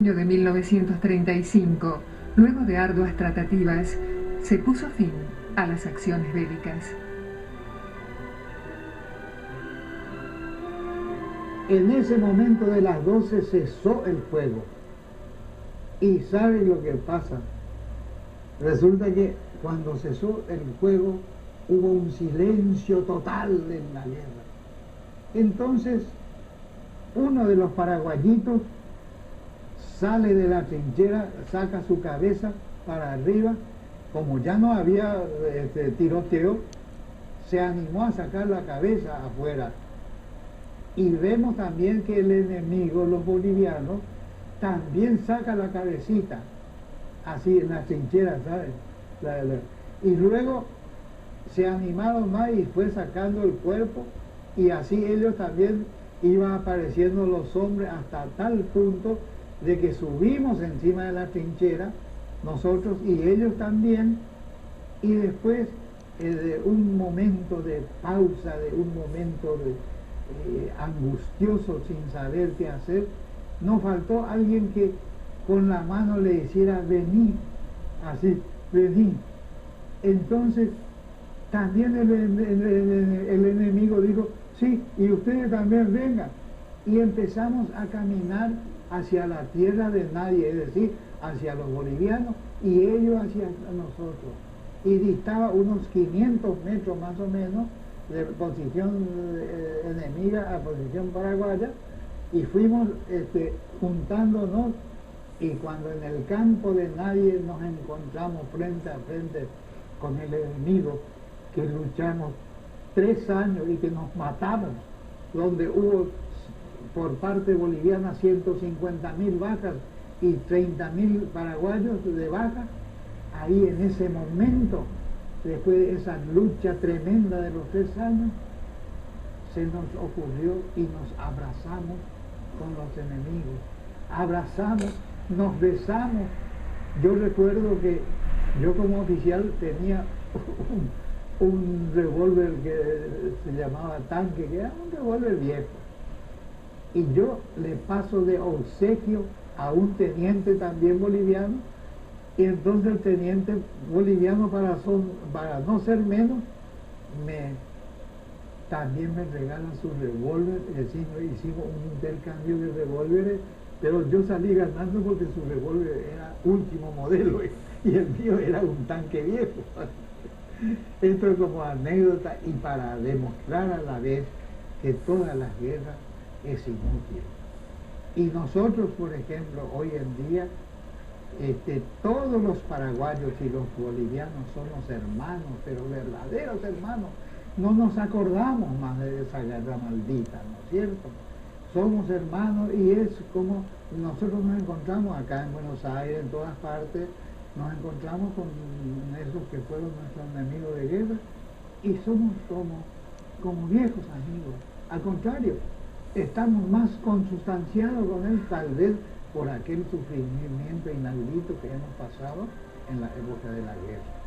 En de 1935, luego de arduas tratativas, se puso fin a las acciones bélicas. En ese momento de las 12 cesó el fuego. ¿Y sabe lo que pasa? Resulta que cuando cesó el fuego hubo un silencio total en la guerra. Entonces, uno de los paraguayitos sale de la trinchera, saca su cabeza para arriba, como ya no había tiroteo, se animó a sacar la cabeza afuera. Y vemos también que el enemigo, los bolivianos, también saca la cabecita, así en la trinchera, ¿sabes? Y luego se animaron más y fue sacando el cuerpo, y así ellos también iban apareciendo los hombres hasta tal punto de que subimos encima de la trinchera, nosotros y ellos también, y después de un momento de pausa, de un momento angustioso sin saber qué hacer, nos faltó alguien que con la mano le hiciera vení, así, vení. Entonces también el enemigo dijo, sí, y ustedes también vengan. Y empezamos a caminar hacia la tierra de nadie, es decir, hacia los bolivianos y ellos hacia nosotros. Y distaba unos 500 metros más o menos de posición enemiga a posición paraguaya, y fuimos juntándonos, y cuando en el campo de nadie nos encontramos frente a frente con el enemigo, que luchamos 3 años y que nos matamos, donde hubo por parte boliviana 150.000 bajas y 30.000 paraguayos de baja. Ahí en ese momento, después de esa lucha tremenda de los 3 años, se nos ocurrió y nos abrazamos con los enemigos. Abrazamos, nos besamos. Yo recuerdo que yo como oficial tenía un revólver que se llamaba tanque, que era un revólver viejo. Y yo le paso de obsequio a un teniente también boliviano, y entonces el teniente boliviano, para no ser menos, también me regalan su revólver. Hicimos un intercambio de revólveres, pero yo salí ganando porque su revólver era último modelo y el mío era un tanque viejo. Esto es como anécdota y para demostrar a la vez que todas las guerras es inútil. Y nosotros, por ejemplo, hoy en día, todos los paraguayos y los bolivianos somos hermanos, pero verdaderos hermanos. No nos acordamos más de esa guerra maldita, ¿no es cierto? Somos hermanos, y es como nosotros nos encontramos acá en Buenos Aires, en todas partes, nos encontramos con esos que fueron nuestros enemigos de guerra, y somos como viejos amigos. Al contrario, estamos más consustanciados con él, tal vez por aquel sufrimiento inaudito que hemos pasado en la época de la guerra.